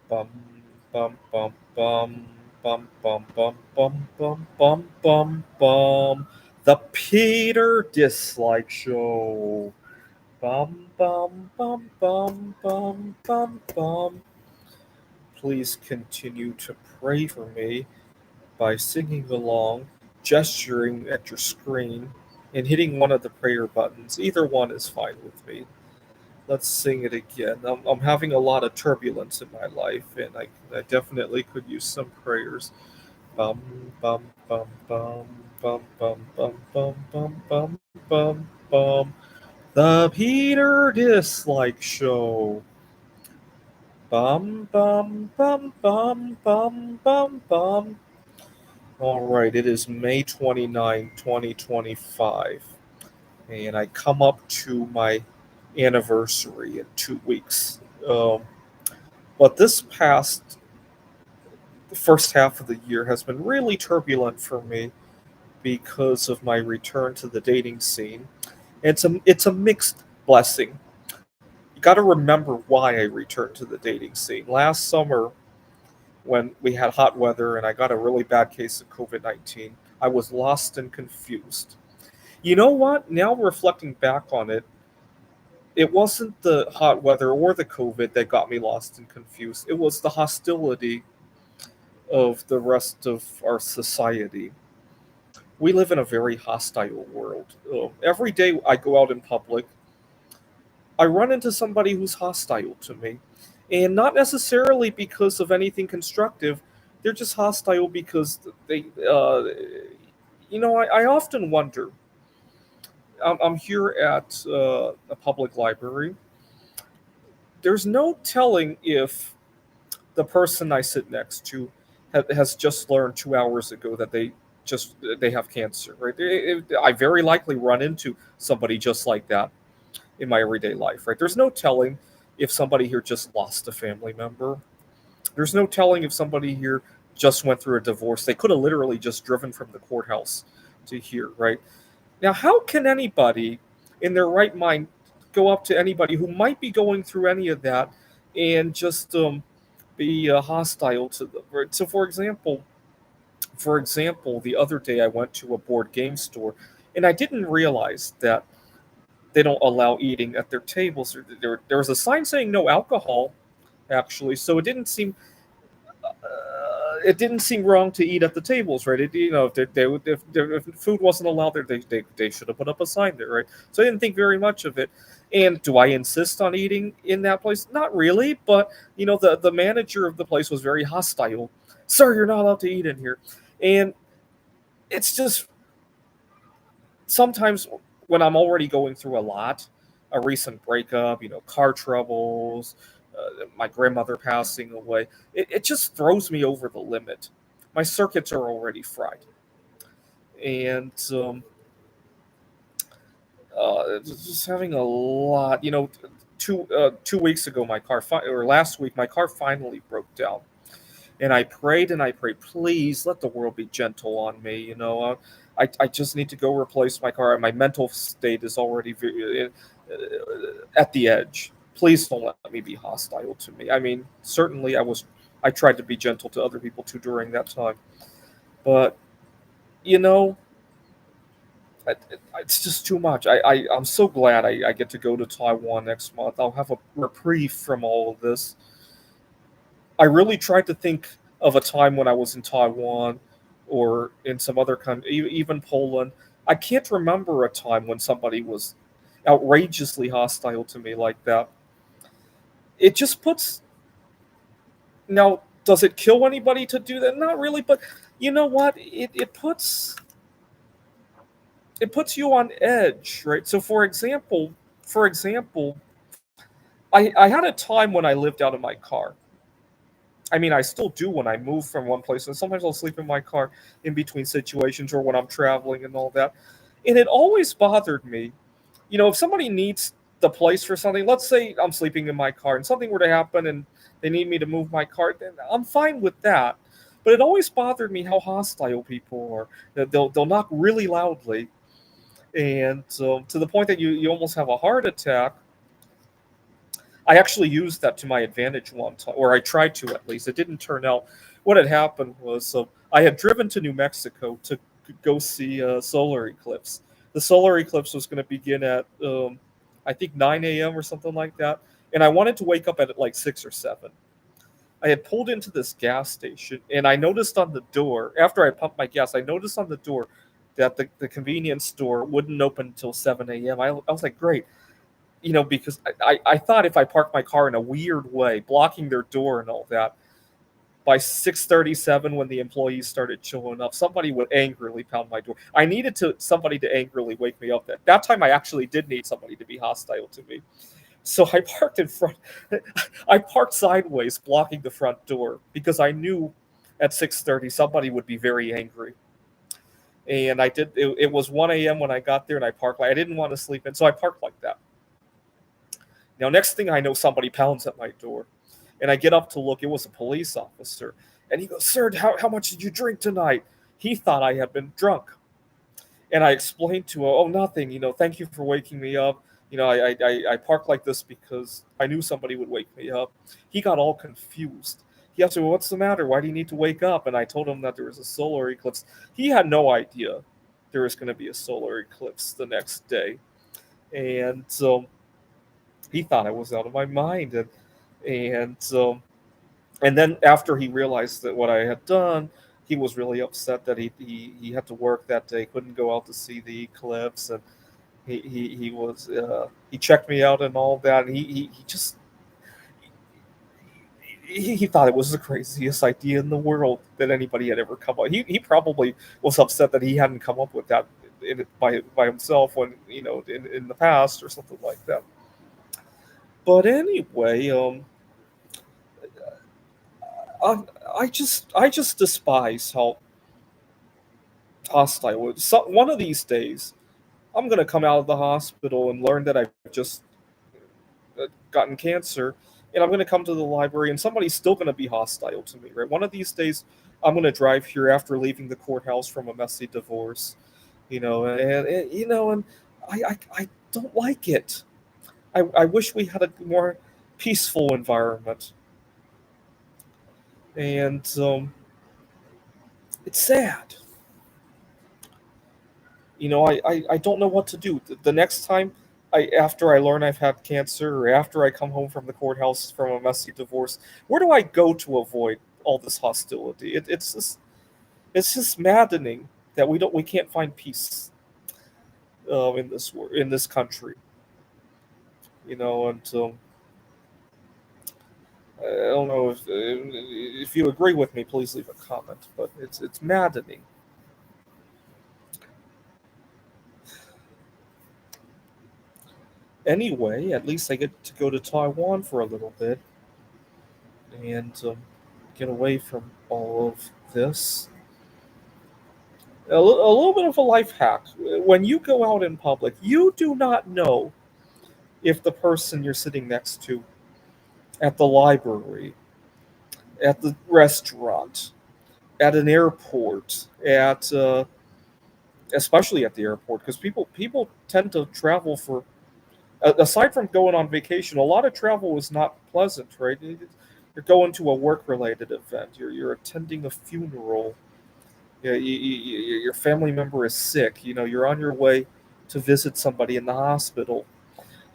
Bum bum bum bum bum bum bum bum bum bum bum bum. The Peter Dislike Show. Bum bum bum bum bum bum bum. Please continue to pray for me by singing along, gesturing at your screen, and hitting one of the prayer buttons. Either one is fine with me. Let's sing it again. I'm having a lot of turbulence in my life, and I definitely could use some prayers. Bum, bum, bum, bum, bum, bum, bum, bum, bum, bum, bum, bum. The Peter Dislike Show. Bum, bum, bum, bum, bum, bum, bum. All right, it is May 29, 2025, and I come up to my anniversary in 2 weeks. Um, but this past the first half of the year has been really turbulent for me because of my return to the dating scene. It's a mixed blessing. You got to remember why I returned to the dating scene. Last summer, when we had hot weather and I got a really bad case of COVID-19, I was lost and confused. You know what? Now reflecting back on it, it wasn't the hot weather or the COVID that got me lost and confused. It was the hostility of the rest of our society. We live in a very hostile world. Every day I go out in public, I run into somebody who's hostile to me. And not necessarily because of anything constructive, they're just hostile because I often wonder. I'm here at a public library. There's no telling if the person I sit next to has just learned 2 hours ago that just they have cancer. Right? I very likely run into somebody just like that in my everyday life. Right? There's no telling if somebody here just lost a family member. There's no telling if somebody here just went through a divorce. They could have literally just driven from the courthouse to here. Right? Now, how can anybody in their right mind go up to anybody who might be going through any of that and just be hostile to them? Right? So, for example, the other day I went to a board game store, and I didn't realize that they don't allow eating at their tables. There was a sign saying no alcohol, actually, so it didn't seem wrong to eat at the tables, right? If food wasn't allowed there, they should have put up a sign there, right? So I didn't think very much of it. And do I insist on eating in that place? Not really, but the manager of the place was very hostile. Sir, you're not allowed to eat in here, and it's just sometimes when I'm already going through a lot, a recent breakup, car troubles, my grandmother passing away, it just throws me over the limit. My circuits are already fried, and just having a lot. 2 weeks ago, or last week, my car finally broke down, and I prayed, please let the world be gentle on me. I just need to go replace my car. My mental state is already at the edge. Please don't let me be hostile to me. I mean, certainly I tried to be gentle to other people too during that time, but you know, it's just too much. I'm so glad I get to go to Taiwan next month. I'll have a reprieve from all of this. I really tried to think of a time when I was in Taiwan or in some other country, even Poland. I can't remember a time when somebody was outrageously hostile to me like that. It just puts now. Does it kill anybody to do that? Not really, but you know what? It puts you on edge, right? So, for example, I had a time when I lived out of my car. I mean, I still do when I move from one place, and sometimes I'll sleep in my car in between situations or when I'm traveling and all that. And it always bothered me, if somebody needs the place for something, let's say I'm sleeping in my car and something were to happen and they need me to move my car, then I'm fine with that. But it always bothered me how hostile people are. That they'll knock really loudly, and to the point that you almost have a heart attack. I actually used that to my advantage one time, or I tried to at least. It didn't turn out. What had happened was I had driven to New Mexico to go see a solar eclipse. The solar eclipse was going to begin at I think 9 a.m. or something like that, and I wanted to wake up at like 6 or 7. I had pulled into this gas station, and I noticed on the door after I pumped my gas, I noticed on the door that the convenience store wouldn't open until 7 a.m. I was like, great, because I thought if I parked my car in a weird way, blocking their door and all that, by 6:37 when the employees started showing up, somebody would angrily pound my door. I needed somebody to angrily wake me up. That time I actually did need somebody to be hostile to me. So I parked in front. I parked sideways, blocking the front door because I knew at 6:30 somebody would be very angry. And I did. It was 1 a.m. when I got there, and I parked. I didn't want to sleep in, so I parked like that. Now, next thing I know, somebody pounds at my door, and I get up to look. It was a police officer, and he goes, "Sir, how much did you drink tonight?" He thought I had been drunk, and I explained to him, "Oh, nothing. Thank you for waking me up. I parked like this because I knew somebody would wake me up." He got all confused. He asked me, "Well, what's the matter? Why do you need to wake up?" And I told him that there was a solar eclipse. He had no idea there was going to be a solar eclipse the next day, and so he thought I was out of my mind, and then after he realized that what I had done, he was really upset that he had to work that day, couldn't go out to see the eclipse, and he checked me out and all that, and he just he thought it was the craziest idea in the world that anybody had ever come up. He probably was upset that he hadn't come up with that by himself when in the past or something like that. But anyway, I, I just despise how hostile it was. One of these days, I'm gonna come out of the hospital and learn that I've just gotten cancer, and I'm gonna come to the library, and somebody's still gonna be hostile to me. Right? One of these days, I'm gonna drive here after leaving the courthouse from a messy divorce. And I don't like it. I wish we had a more peaceful environment, and it's sad. I don't know what to do. The next time after I learn I've had cancer, or after I come home from the courthouse from a messy divorce, where do I go to avoid all this hostility? It's just maddening that we can't find peace in this country. And I don't know if you agree with me. Please leave a comment. But it's maddening. Anyway, at least I get to go to Taiwan for a little bit and get away from all of this. A little bit of a life hack. When you go out in public, you do not know if the person you're sitting next to at the library, at the restaurant, at an airport, at especially at the airport, because people tend to travel for aside from going on vacation, a lot of travel is not pleasant, right? You're going to a work-related event. You're attending a funeral. Your family member is sick. You're on your way to visit somebody in the hospital.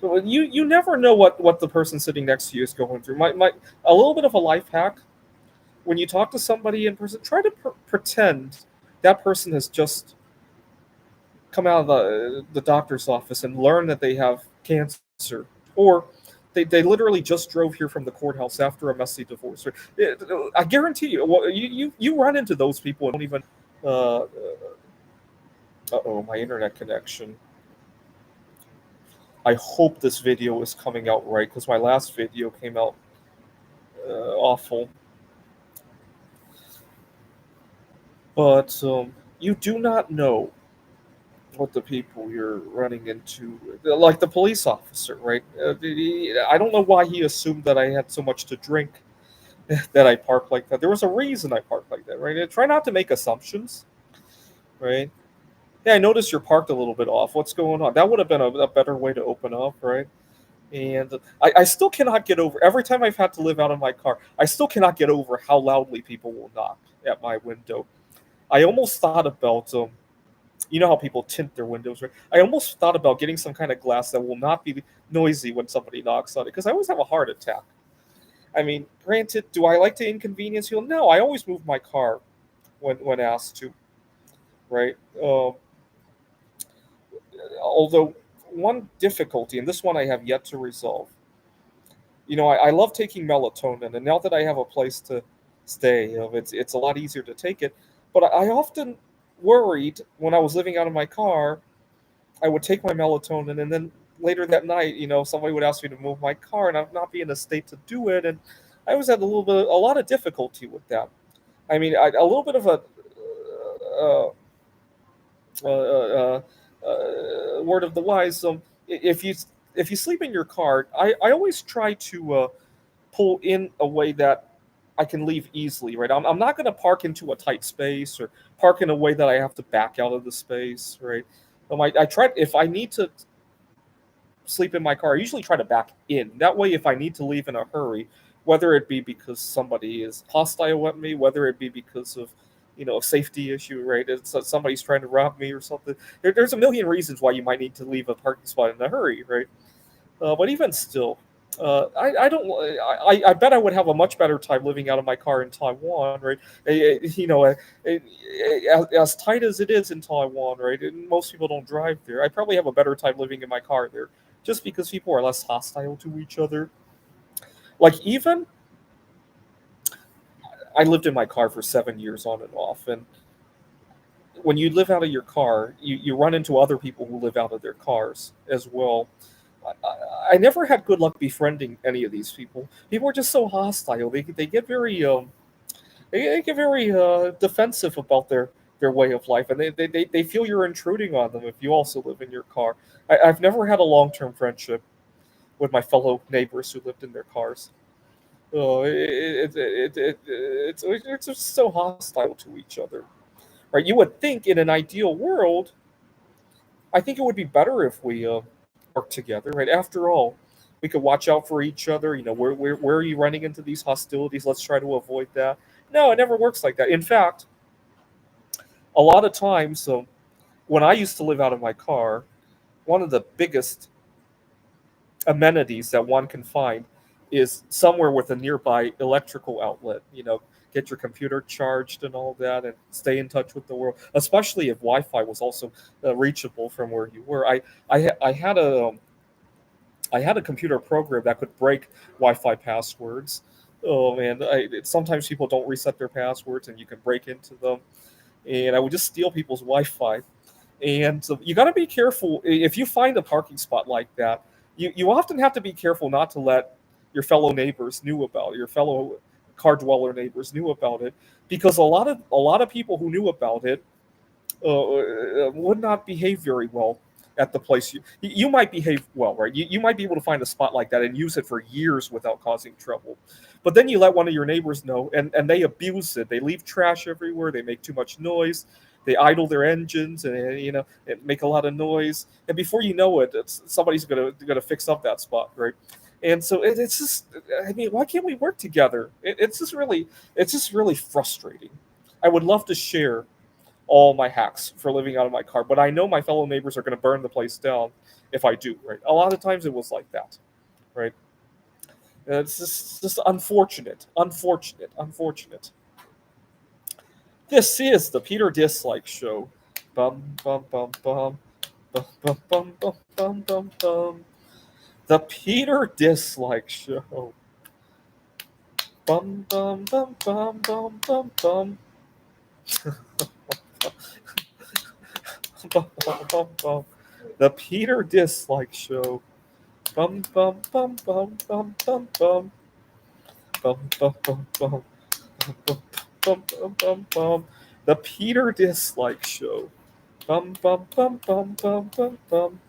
So you never know what the person sitting next to you is going through. A little bit of a life hack: when you talk to somebody in person, try to pretend that person has just come out of the doctor's office and learn that they have cancer, or they literally just drove here from the courthouse after a messy divorce. I guarantee you, well, you run into those people and don't even. Uh oh, my internet connection. I hope this video is coming out right because my last video came out awful. But you do not know what the people you're running into, like the police officer, right? I don't know why he assumed that I had so much to drink that I parked like that. There was a reason I parked like that, right? And try not to make assumptions, right? Yeah, I noticed you're parked a little bit off. What's going on? That would have been a better way to open up, right? And I still cannot get over, every time I've had to live out of my car, I still cannot get over how loudly people will knock at my window. I almost thought about, you know how people tint their windows, right? I almost thought about getting some kind of glass that will not be noisy when somebody knocks on it, because I always have a heart attack. I mean, granted, do I like to inconvenience you? No, I always move my car when asked to, right? Although one difficulty, and this one I have yet to resolve, I love taking melatonin, and now that I have a place to stay, it's a lot easier to take it. But I often worried when I was living out of my car, I would take my melatonin, and then later that night, somebody would ask me to move my car, and I'd not be in a state to do it, and I always had a lot of difficulty with that. I mean, a little bit of a uh, uh, uh, word of the wise. If you sleep in your car, I always try to pull in a way that I can leave easily. Right, I'm not going to park into a tight space or park in a way that I have to back out of the space. Right, I try, if I need to sleep in my car, I usually try to back in. That way, if I need to leave in a hurry, whether it be because somebody is hostile at me, whether it be because of a safety issue, right? It's somebody's trying to rob me or something. There's a million reasons why you might need to leave a parking spot in a hurry, right? But even still, I don't. I bet I would have a much better time living out of my car in Taiwan, right? As tight as it is in Taiwan, right? And most people don't drive there. I probably have a better time living in my car there, just because people are less hostile to each other. Like, even I lived in my car for 7 years on and off, and when you live out of your car, you run into other people who live out of their cars as well. I never had good luck befriending any of these people. People are just so hostile. They get very they get very defensive about their way of life, and they feel you're intruding on them if you also live in your car. I've never had a long term friendship with my fellow neighbors who lived in their cars. Oh, it's just so hostile to each other, right? You would think in an ideal world, I think it would be better if we work together, right? After all, we could watch out for each other. Where are you running into these hostilities? Let's try to avoid that. No, it never works like that. In fact, a lot of times, when I used to live out of my car, one of the biggest amenities that one can find is somewhere with a nearby electrical outlet. Get your computer charged and all that, and stay in touch with the world. Especially if Wi-Fi was also reachable from where you were. I had a computer program that could break Wi-Fi passwords. Oh man, sometimes people don't reset their passwords, and you can break into them. And I would just steal people's Wi-Fi. And so you got to be careful if you find a parking spot like that. You often have to be careful not to let your fellow neighbors knew about it, your fellow car dweller neighbors knew about it, because a lot of people who knew about it would not behave very well at the place. You might behave well, right? You might be able to find a spot like that and use it for years without causing trouble. But then you let one of your neighbors know, and they abuse it. They leave trash everywhere. They make too much noise. They idle their engines, and make a lot of noise. And before you know it, somebody's gonna fix up that spot, right? And so it's just, I mean, why can't we work together? It's just really frustrating. I would love to share all my hacks for living out of my car, but I know my fellow neighbors are going to burn the place down if I do. Right? A lot of times it was like that, right? And it's just unfortunate, unfortunate, unfortunate. This is the Peter Dislike Show. Bum bum bum bum bum bum bum bum bum bum bum. The Peter Dislike Show. Bum bum bum bum bum bum bum. Bum bum bum bum. The Peter Dislike Show. Bum bum bum bum bum bum bum. Bum bum bum bum bum bum bum bum bum. The Peter Dislike Show. Bum bum bum bum bum bum bum.